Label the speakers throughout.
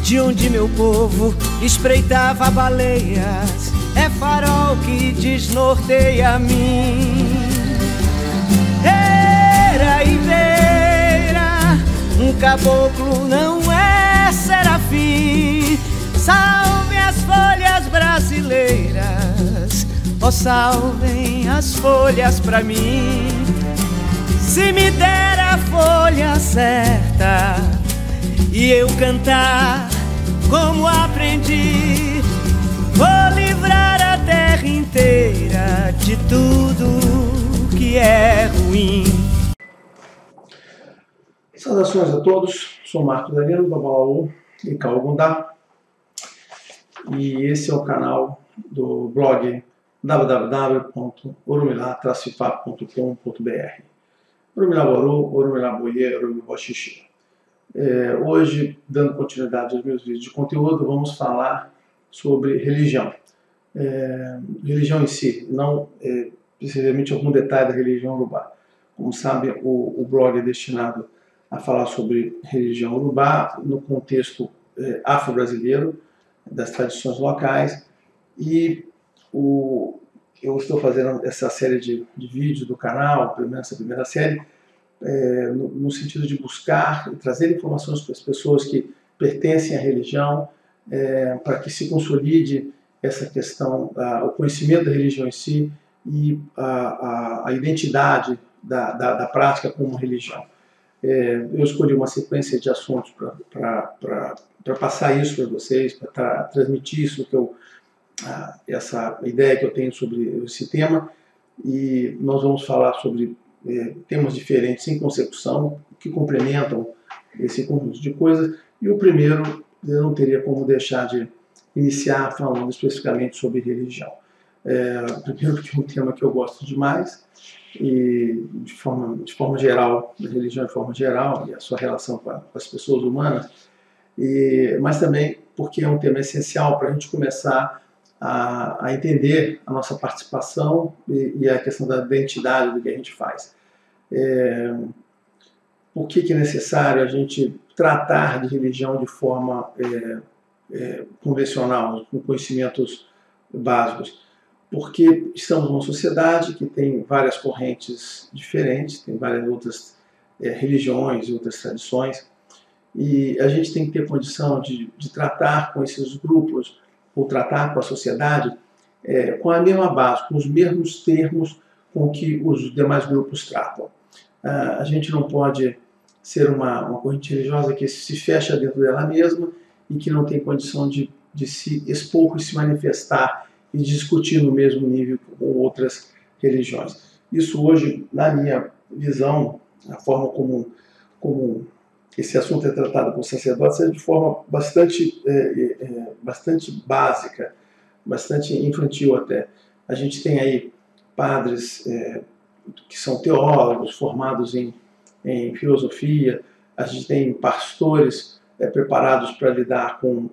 Speaker 1: de onde meu povo espreitava baleias, é farol que desnorteia a mim. Era e beira, um caboclo não é serafim. Salve as folhas brasileiras, ó, salvem as folhas pra mim. Se me der a folha certa e eu cantar como aprendi, vou livrar a terra inteira de tudo que é ruim.
Speaker 2: Saudações a todos, sou Marco Danilo, Babalaú e Calgundá, e esse é o canal do blog www.orumilá-fapo.com.br. Orumilaboru, Orumilaboye, Orumiboxixi. Hoje, dando continuidade aos meus vídeos de conteúdo, vamos falar sobre religião. Religião em si, não precisamente algum detalhe da religião urubá. Como sabe, o blog é destinado a falar sobre religião urubá no contexto afro-brasileiro, das tradições locais, e eu estou fazendo essa série de vídeos do canal, pelo menos essa primeira série, no sentido de buscar e trazer informações para as pessoas que pertencem à religião, para que se consolide essa questão, o conhecimento da religião em si e a identidade da prática como religião. Eu escolhi uma sequência de assuntos para passar isso para vocês, para transmitir isso essa ideia que eu tenho sobre esse tema, e nós vamos falar sobre temas diferentes em consecução, que complementam esse conjunto de coisas, e o primeiro eu não teria como deixar de iniciar falando especificamente sobre religião. Primeiro porque é um tema que eu gosto demais, e de forma geral, a religião de forma geral, e a sua relação com as pessoas humanas, mas também porque é um tema essencial para a gente começar a entender a nossa participação e a questão da identidade do que a gente faz. Por que é necessário a gente tratar de religião de forma convencional, com conhecimentos básicos? Porque estamos numa sociedade que tem várias correntes diferentes, tem várias outras religiões e outras tradições, e a gente tem que ter condição de tratar com esses grupos, ou tratar com a sociedade com a mesma base, com os mesmos termos com que os demais grupos tratam. A gente não pode ser uma corrente religiosa que se fecha dentro dela mesma e que não tem condição de se expor e se manifestar e discutir no mesmo nível com outras religiões. Isso hoje, na minha visão, a forma como esse assunto é tratado por sacerdotes é de forma bastante básica, bastante infantil até. A gente tem aí padres que são teólogos, formados em filosofia, a gente tem pastores preparados para lidar com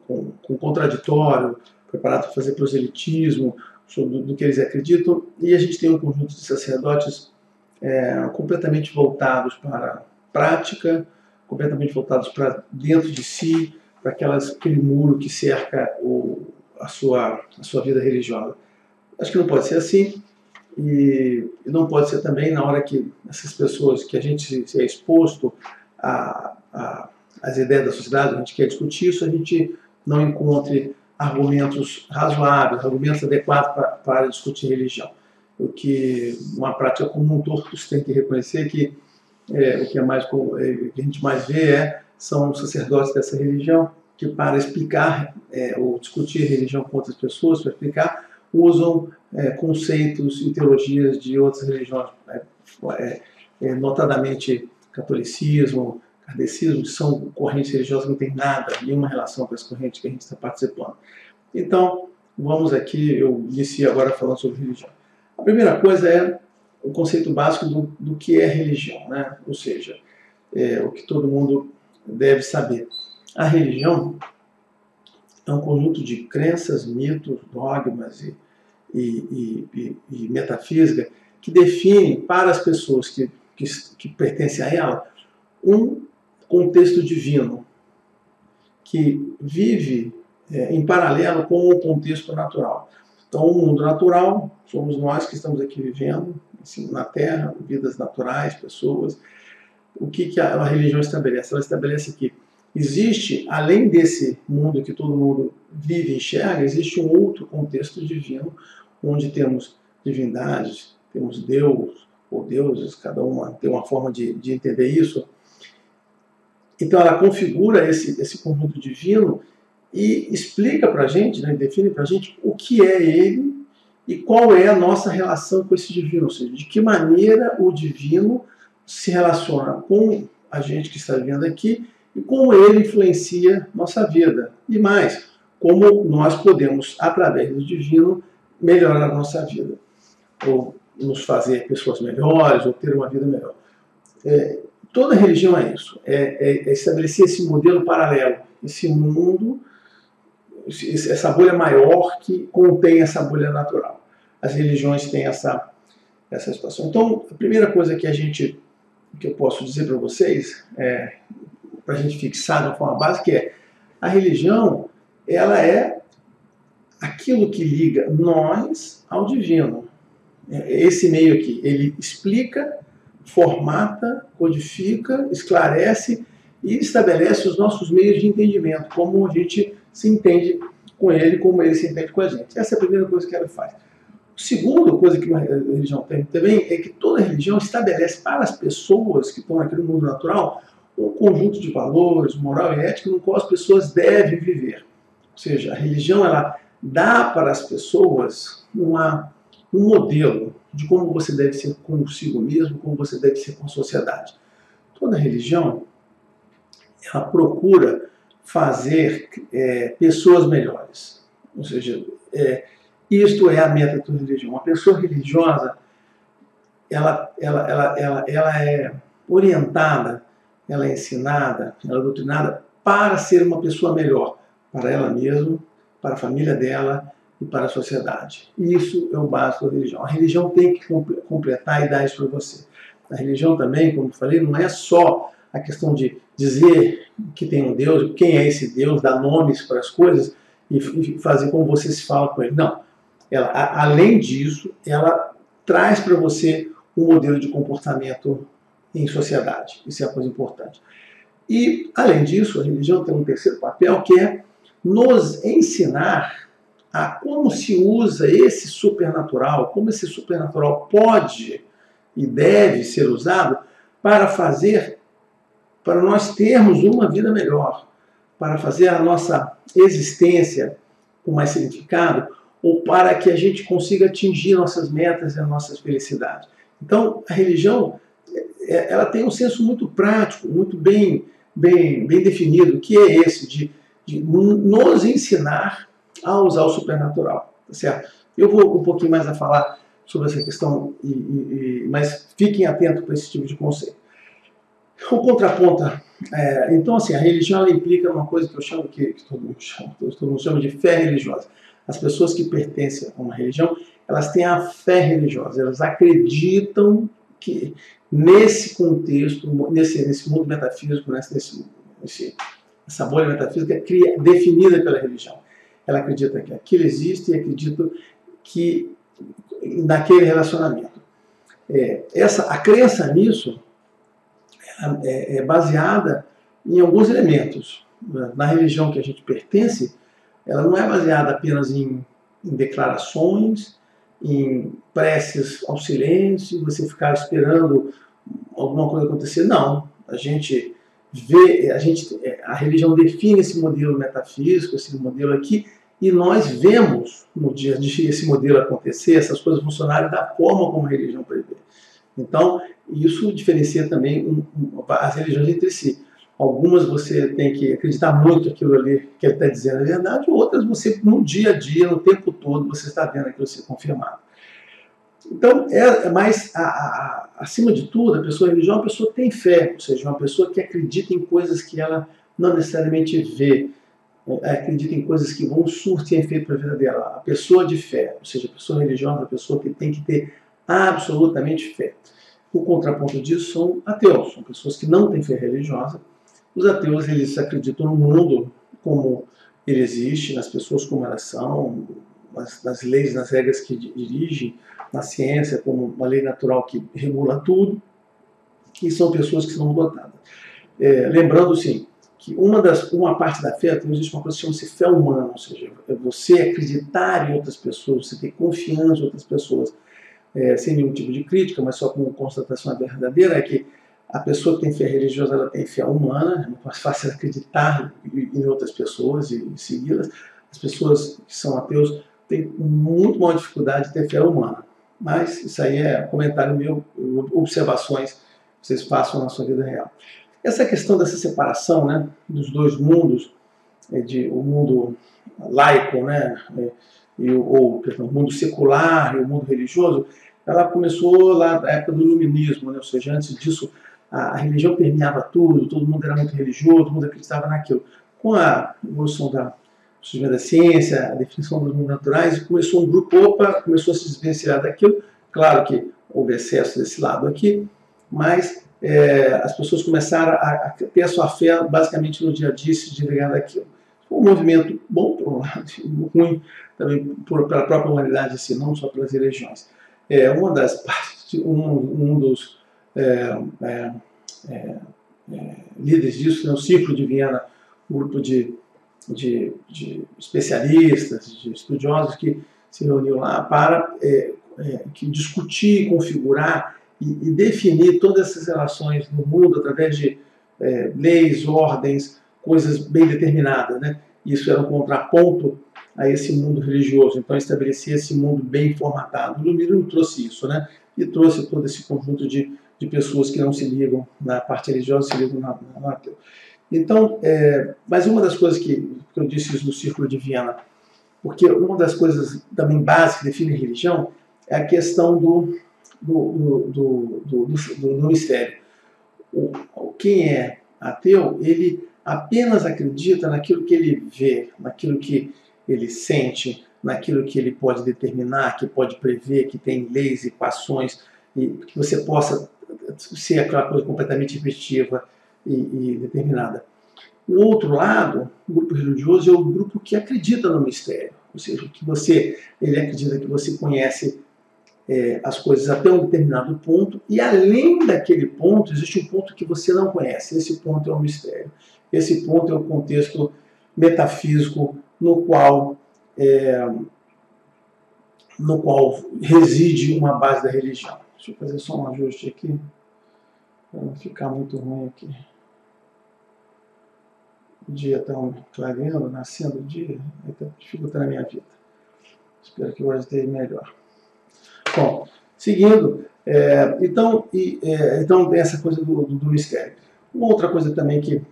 Speaker 2: contraditório, preparados para fazer proselitismo do que eles acreditam, e a gente tem um conjunto de sacerdotes completamente voltados para a prática, completamente voltados para dentro de si, para aquele muro que cerca a sua vida religiosa. Acho que não pode ser assim, e não pode ser também na hora que essas pessoas, que a gente se é exposto às ideias da sociedade, a gente quer discutir isso, a gente não encontre argumentos razoáveis, argumentos adequados para discutir religião. O que uma prática comum, todos têm que reconhecer que o que a gente mais vê são os sacerdotes dessa religião que, para explicar ou discutir religião com outras pessoas, para explicar, usam conceitos e teologias de outras religiões, notadamente catolicismo, kardecismo, que são correntes religiosas que não têm nenhuma relação com as correntes que a gente está participando. Então, vamos aqui, eu inicio agora falando sobre religião. A primeira coisa é o conceito básico do que é religião, né? Ou seja, o que todo mundo deve saber. A religião é um conjunto de crenças, mitos, dogmas e metafísica que define para as pessoas que pertencem a ela um contexto divino que vive em paralelo com o contexto natural. Então, o mundo natural somos nós que estamos aqui vivendo, assim, na Terra, vidas naturais, pessoas. O que a religião estabelece? Ela estabelece que existe, além desse mundo que todo mundo vive e enxerga, existe um outro contexto divino, onde temos divindades, temos Deus ou deuses, cada uma tem uma forma de entender isso. Então ela configura esse conjunto divino e explica para a gente, né, define para a gente o que é ele e qual é a nossa relação com esse divino, ou seja, de que maneira o divino se relaciona com a gente que está vivendo aqui e como ele influencia nossa vida. E mais, como nós podemos, através do divino, melhorar a nossa vida, ou nos fazer pessoas melhores, ou ter uma vida melhor. Toda religião é isso, é estabelecer esse modelo paralelo, esse mundo, essa bolha maior que contém essa bolha natural. As religiões têm essa situação. Então, a primeira coisa que eu posso dizer para vocês, para a gente fixar de uma forma básica, é a religião, ela é aquilo que liga nós ao divino. Esse meio aqui, ele explica, formata, codifica, esclarece e estabelece os nossos meios de entendimento, como a gente se entende com ele, como ele se entende com a gente. Essa é a primeira coisa que ela faz. A segunda coisa que uma religião tem também é que toda religião estabelece para as pessoas que estão aqui no mundo natural um conjunto de valores, moral e ética no qual as pessoas devem viver. Ou seja, a religião ela dá para as pessoas um modelo de como você deve ser consigo mesmo, como você deve ser com a sociedade. Toda religião ela procura fazer pessoas melhores. Ou seja, isto é a meta da religião. Uma pessoa religiosa, ela é orientada, ela é ensinada, ela é doutrinada para ser uma pessoa melhor, para ela mesma, para a família dela e para a sociedade. Isso é o básico da religião. A religião tem que completar e dar isso para você. A religião também, como eu falei, não é só a questão de dizer que tem um Deus, quem é esse Deus, dar nomes para as coisas e fazer como você se fala com ele. Não. Além disso, ela traz para você um modelo de comportamento em sociedade. Isso é a coisa importante. E, além disso, a religião tem um terceiro papel, que é nos ensinar a como se usa esse supernatural, como esse supernatural pode e deve ser usado para nós termos uma vida melhor, para fazer a nossa existência com mais significado, ou para que a gente consiga atingir nossas metas e a nossa felicidade. Então, a religião ela tem um senso muito prático, muito bem definido, que é esse de nos ensinar a usar o supernatural. Tá certo? Eu vou um pouquinho mais a falar sobre essa questão, mas fiquem atentos para esse tipo de conceito. O contraponto. Então, assim, a religião ela implica uma coisa que eu chamo, que todo mundo chama de fé religiosa. As pessoas que pertencem a uma religião, elas têm a fé religiosa, elas acreditam que nesse contexto, nesse mundo metafísico, essa bolha metafísica definida pela religião. Ela acredita que aquilo existe e acredita que naquele relacionamento. A crença nisso é baseada em alguns elementos. Na religião que a gente pertence, ela não é baseada apenas em declarações, em preces ao silêncio, você ficar esperando alguma coisa acontecer. Não. A religião define esse modelo metafísico, esse modelo aqui, e nós vemos no dia a dia esse modelo acontecer, essas coisas funcionarem da forma como a religião prevê. Então, isso diferencia também as religiões entre si. Algumas você tem que acreditar muito que aquilo ali que ele está dizendo é verdade, outras você, no dia a dia, no tempo todo, você está vendo aquilo ser confirmado. Então, mas acima de tudo, a pessoa religiosa é uma pessoa que tem fé, ou seja, uma pessoa que acredita em coisas que ela não necessariamente vê, acredita em coisas que vão surtir efeito para a vida dela. A pessoa de fé, ou seja, a pessoa religiosa, a pessoa que tem que ter absolutamente fé. O contraponto disso são ateus, são pessoas que não têm fé religiosa. Os ateus, eles acreditam no mundo como ele existe, nas pessoas como elas são, nas leis, nas regras que dirigem, na ciência, como uma lei natural que regula tudo, e são pessoas que são dotadas. Lembrando, sim, que uma parte da fé, existe uma coisa que chama-se fé humana, ou seja, é você acreditar em outras pessoas, você ter confiança em outras pessoas, sem nenhum tipo de crítica, mas só com constatação verdadeira, é que a pessoa que tem fé religiosa, ela tem fé humana, é muito mais fácil acreditar em outras pessoas e segui-las. As pessoas que são ateus têm muito maior dificuldade de ter fé humana. Mas isso aí é comentário meu, observações que vocês façam na sua vida real. Essa questão dessa separação, né, dos dois mundos, o mundo laico, né, o mundo secular e o mundo religioso, ela começou lá na época do iluminismo, né, ou seja, antes disso a religião permeava tudo, todo mundo era muito religioso, todo mundo acreditava naquilo. Com a evolução da ciência, a definição dos mundos naturais, começou um grupo, começou a se desvencilhar daquilo. Claro que houve excesso desse lado aqui, mas as pessoas começaram a ter a sua fé basicamente no dia a dia, se desligar daquilo. Foi um movimento bom por um lado, ruim também pela própria humanidade em si, não só pelas religiões. Uma das partes, um dos líderes disso, né, o Círculo de Viena, um grupo de especialistas, de estudiosos que se reuniu lá para discutir, configurar e definir todas essas relações no mundo através de leis, ordens, coisas bem determinadas, né? Isso era um contraponto a esse mundo religioso, então estabelecia esse mundo bem formatado. O iluminismo trouxe isso, né? E trouxe todo esse conjunto de pessoas que não se ligam na parte religiosa, se ligam na ateu. Então, mas uma das coisas que eu disse isso do Círculo de Viena, porque uma das coisas também básicas que define a religião é a questão do mistério. Quem é ateu, ele apenas acredita naquilo que ele vê, naquilo que ele sente, naquilo que ele pode determinar, que pode prever, que tem leis e equações, e que você possa ser aquela coisa completamente repetitiva e determinada. O outro lado, o grupo religioso, é o grupo que acredita no mistério, ou seja, que ele acredita que você conhece as coisas até um determinado ponto, e além daquele ponto, existe um ponto que você não conhece. Esse ponto é o mistério. Esse ponto é o contexto metafísico no qual reside uma base da religião. Deixa eu fazer só um ajuste aqui, para não ficar muito ruim aqui. O dia está clareando, nascendo o dia, está dificultando a minha vida. Espero que hoje esteja melhor. Bom, seguindo, então tem essa coisa do mistério. Uma outra coisa também que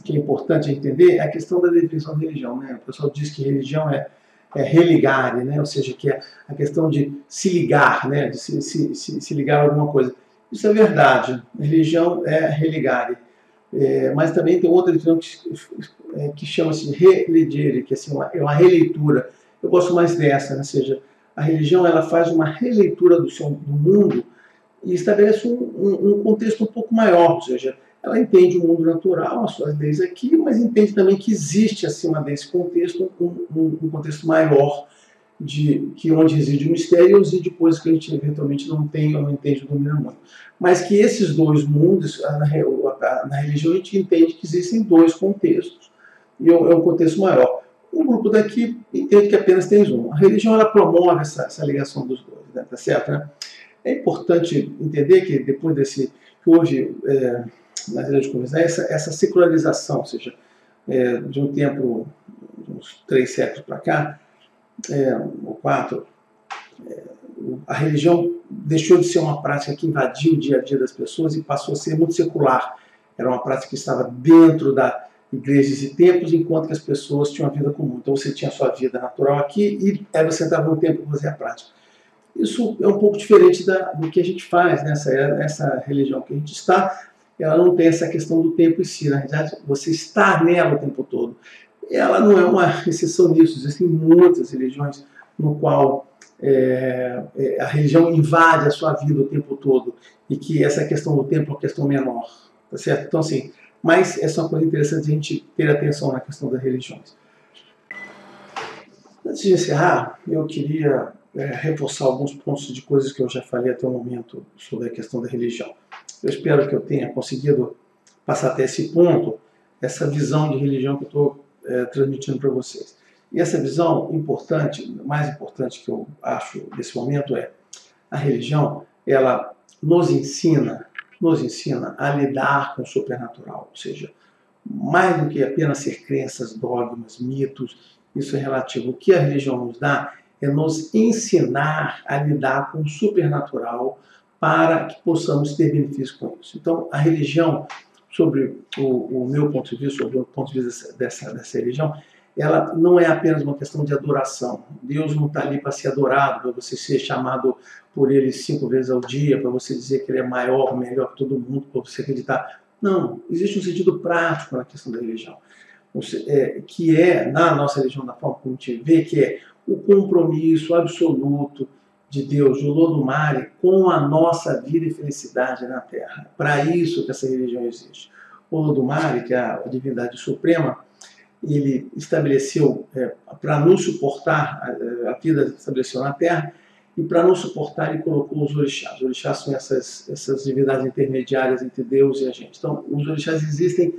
Speaker 2: é importante entender é a questão da definição de religião, né? O pessoal diz que religião é religare, né? Ou seja, que é a questão de se ligar, né? De se ligar a alguma coisa. Isso é verdade, religião é religare. Mas também tem outra definição que chama-se de relegere, que assim, é uma releitura. Eu gosto mais dessa, né? Ou seja, a religião ela faz uma releitura do mundo e estabelece um contexto um pouco maior, ou seja, ela entende o mundo natural, as suas leis aqui, mas entende também que existe acima desse contexto um contexto maior onde reside o mistério e depois que a gente eventualmente não tem ou não entende, domina muito. Mas que esses dois mundos, na religião a gente entende que existem dois contextos e é um contexto maior. O grupo daqui entende que apenas tem um. A religião ela promove essa ligação dos dois, né? Tá certo, né? É importante entender que depois que houve na igreja de conversão essa secularização, ou seja, de um tempo, uns 3 séculos para cá, ou 4, a religião deixou de ser uma prática que invadiu o dia a dia das pessoas e passou a ser muito secular. Era uma prática que estava dentro da igrejas e templos, enquanto que as pessoas tinham a vida comum. Então você tinha a sua vida natural aqui e aí você entrava no templo para fazer a prática. Isso é um pouco diferente do que a gente faz, né? Essa religião que a gente está, ela não tem essa questão do tempo em si. Na realidade, você está nela o tempo todo. Ela não é uma exceção nisso. Existem muitas religiões no qual a religião invade a sua vida o tempo todo e que essa questão do tempo é uma questão menor. Tá certo? Então, assim, Mas essa é uma coisa interessante a gente ter atenção na questão das religiões. Antes de encerrar, eu queria reforçar alguns pontos de coisas que eu já falei até o momento sobre a questão da religião. Eu espero que eu tenha conseguido passar até esse ponto, essa visão de religião que eu estou transmitindo para vocês. E essa visão importante, mais importante que eu acho nesse momento é a religião, ela nos ensina a lidar com o supernatural, ou seja, mais do que apenas ser crenças, dogmas, mitos, isso é relativo. O que a religião nos dá é nos ensinar a lidar com o supernatural para que possamos ter benefício com isso. Então, a religião, sobre o meu ponto de vista, sobre o ponto de vista dessa religião, ela não é apenas uma questão de adoração. Deus não está ali para ser adorado, para você ser chamado por Ele 5 vezes ao dia, para você dizer que Ele é maior, melhor que todo mundo, para você acreditar. Não, existe um sentido prático na questão da religião, que é, na nossa religião, da forma como a gente vê, que é o compromisso absoluto de Deus, de Olodumare, com a nossa vida e felicidade na Terra. Para isso que essa religião existe. Olodumare, que é a divindade suprema, ele estabeleceu para nos suportar, a vida estabeleceu na Terra, e para nos suportar ele colocou os orixás. Os orixás são essas divindades intermediárias entre Deus e a gente. Então, os orixás existem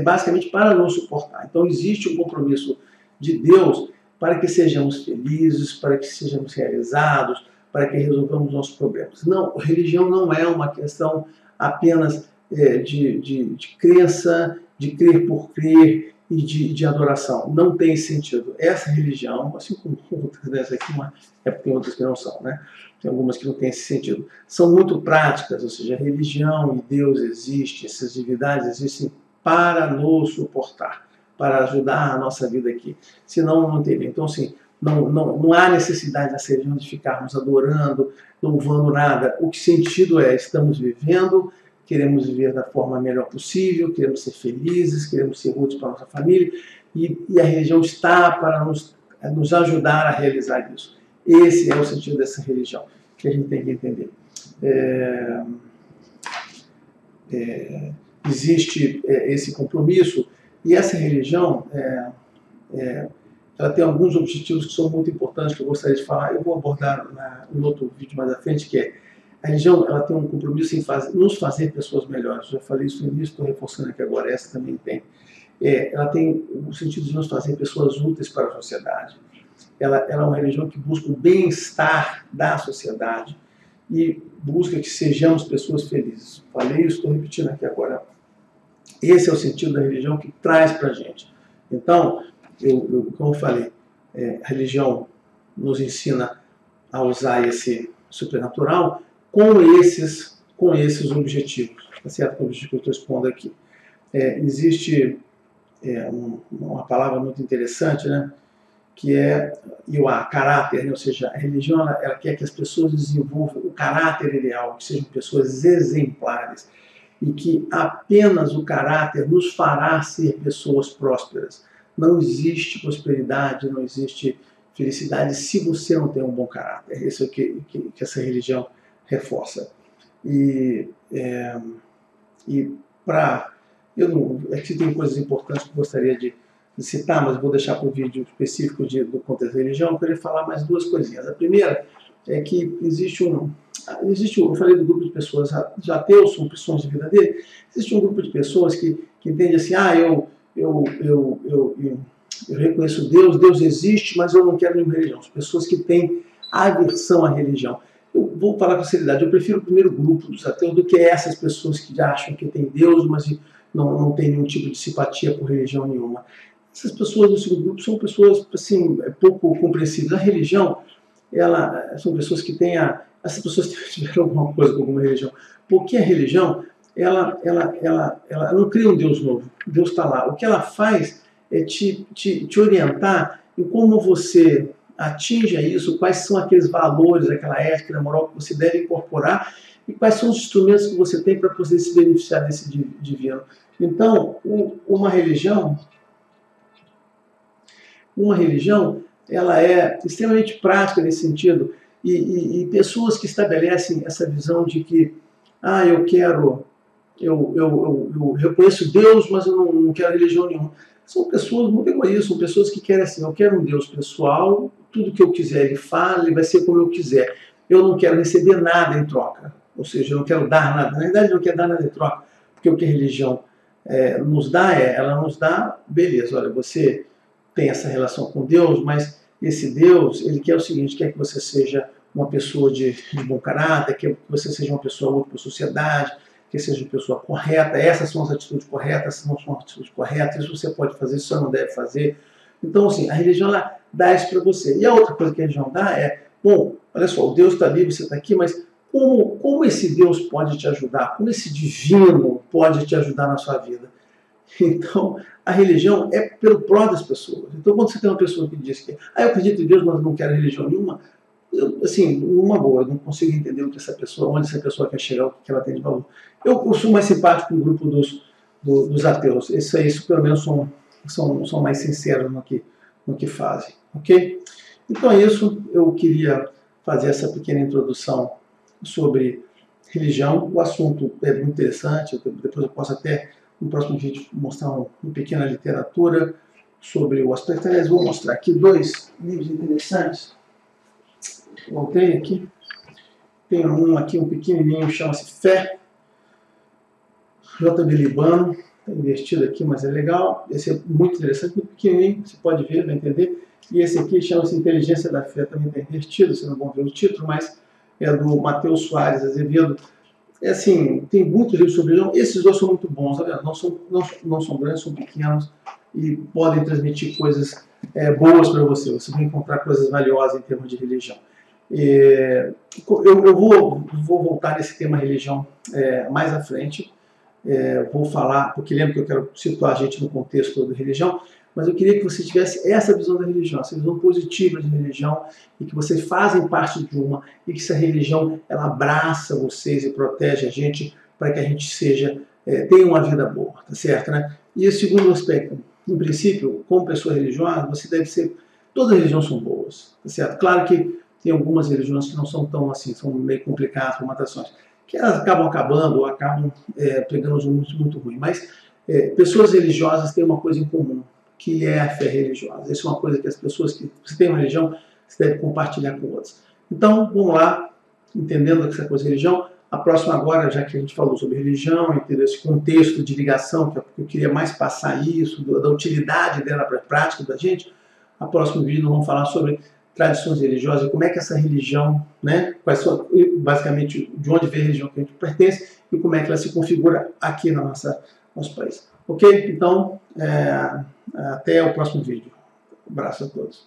Speaker 2: basicamente para nos suportar. Então, existe um compromisso de Deus para que sejamos felizes, para que sejamos realizados, para que resolvamos nossos problemas. Não, religião não é uma questão apenas de crença, de crer por crer e de adoração. Não tem sentido. Essa religião, assim como outras dessas aqui, tem outras que não são, né? Tem algumas que não têm esse sentido. São muito práticas, ou seja, a religião e Deus existem, essas divindades existem para nos suportar, para ajudar a nossa vida aqui. Senão não teria. Então, assim, não há necessidade nessa religião de ficarmos adorando, louvando nada. O que sentido é, estamos vivendo, queremos viver da forma melhor possível, queremos ser felizes, queremos ser úteis para a nossa família, e a religião está para nos ajudar a realizar isso. Esse é o sentido dessa religião, que a gente tem que entender. Existe esse compromisso, e essa religião ela tem alguns objetivos que são muito importantes, que eu gostaria de falar. Eu vou abordar em outro vídeo mais à frente, que é a religião, ela tem um compromisso em nos fazer pessoas melhores. Eu já falei isso no início, estou reforçando aqui agora, essa também tem. Ela tem o sentido de nos fazer pessoas úteis para a sociedade. Ela é uma religião que busca o bem-estar da sociedade e busca que sejamos pessoas felizes. Falei isso, estou repetindo aqui agora. Esse é o sentido da religião que traz para a gente. Então, como eu falei, a religião nos ensina a usar esse supernatural com esses objetivos. Tá certo? Com o objetivo que eu estou expondo aqui. Existe uma palavra muito interessante, né? Que é Iwa, caráter, né? Ou seja, a religião ela quer que as pessoas desenvolvam o caráter ideal, que sejam pessoas exemplares, e que apenas o caráter nos fará ser pessoas prósperas. Não existe prosperidade, não existe felicidade se você não tem um bom caráter. Isso é o que essa religião reforça. Aqui tem coisas importantes que eu gostaria de citar, mas vou deixar para o vídeo específico do contexto da religião. Eu queria falar mais duas coisinhas. A primeira é que eu falei do grupo de pessoas, já ateus, são opções de vida dele, existe um grupo de pessoas que entende assim, eu reconheço Deus existe, mas eu não quero nenhuma religião. As pessoas que têm aversão à religião. Eu vou falar com seriedade, eu prefiro o primeiro grupo dos ateus do que essas pessoas que acham que tem Deus, mas não tem nenhum tipo de simpatia por religião nenhuma. Essas pessoas do segundo grupo são pessoas assim, pouco compreensíveis. A religião, são pessoas que têm essas pessoas tiveram alguma coisa com alguma religião. Porque a religião, ela não cria um Deus novo. Deus está lá. O que ela faz é te orientar em como você atinge isso, quais são aqueles valores, aquela ética, moral que você deve incorporar e quais são os instrumentos que você tem para poder se beneficiar desse divino. Então, uma religião, ela é extremamente prática nesse sentido, e pessoas que estabelecem essa visão de que eu quero eu reconheço Deus, mas eu não quero religião nenhuma. São pessoas muito egoístas, são pessoas que querem assim, eu quero um Deus pessoal, tudo que eu quiser ele fala, ele vai ser como eu quiser. Eu não quero receber nada em troca, ou seja, eu não quero dar nada. Na verdade, eu não quero dar nada em troca, porque o que a religião nos dá ela nos dá, beleza, olha, você tem essa relação com Deus, mas esse Deus, ele quer o seguinte, quer que você seja uma pessoa de bom caráter, quer que você seja uma pessoa útil para a sociedade, que seja uma pessoa correta, essas são as atitudes corretas, essas não são as atitudes corretas, isso você pode fazer, isso você não deve fazer. Então, assim, a religião ela dá isso para você. E a outra coisa que a religião dá bom, olha só, o Deus está ali, você está aqui, mas como esse Deus pode te ajudar? Como esse divino pode te ajudar na sua vida? Então, a religião é pelo pró das pessoas. Então, quando você tem uma pessoa que diz que eu acredito em Deus, mas não quero religião nenhuma, assim, uma boa, eu não consigo entender o que essa pessoa, onde essa pessoa quer chegar, o que ela tem de valor. Eu sou mais simpático com o grupo dos ateus. Isso pelo menos são mais sinceros no que fazem, ok? Então é isso, eu queria fazer essa pequena introdução sobre religião. O assunto é muito interessante, depois eu posso até, no próximo vídeo, mostrar uma pequena literatura sobre o aspecto. Aliás, vou mostrar aqui 2 livros interessantes. Voltei aqui. Tem um aqui, um pequenininho, chama-se Fé. J.B. Libano. Está invertido aqui, mas é legal. Esse é muito interessante, muito pequenininho. Você pode ver, vai entender. E esse aqui chama-se Inteligência da Fé. Também está invertido, vocês não vão ver o título, mas é do Matheus Soares Azevedo. Assim, tem muitos livros sobre religião. Esses 2 são muito bons, tá vendo? Não são grandes, são pequenos e podem transmitir coisas boas para você. Você vai encontrar coisas valiosas em termos de religião. Eu vou voltar nesse tema religião mais à frente. Vou falar, porque lembro que eu quero situar a gente no contexto da religião, mas eu queria que você tivesse essa visão da religião, essa visão positiva de religião, e que vocês fazem parte de uma, e que essa religião ela abraça vocês e protege a gente para que a gente tenha uma vida boa, tá certo, né? E o segundo aspecto, em princípio, como pessoa religiosa, você deve ser, todas as religiões são boas, tá certo? Claro que tem algumas religiões que não são tão assim, são meio complicadas, formatações, que elas acabam acabando ou acabam pegando os números muito ruins. Mas pessoas religiosas têm uma coisa em comum, que é a fé religiosa. Isso é uma coisa que as pessoas que você tem uma religião, você deve compartilhar com outras. Então, vamos lá, entendendo essa coisa de religião. A próxima agora, já que a gente falou sobre religião, entendeu esse contexto de ligação, que eu queria mais passar isso, da utilidade dela para a prática da gente, a próximo vídeo nós vamos falar sobre tradições religiosas, como é que essa religião, né, basicamente de onde vem a religião que a gente pertence e como é que ela se configura aqui no nosso país. Ok? Então, até o próximo vídeo. Um abraço a todos.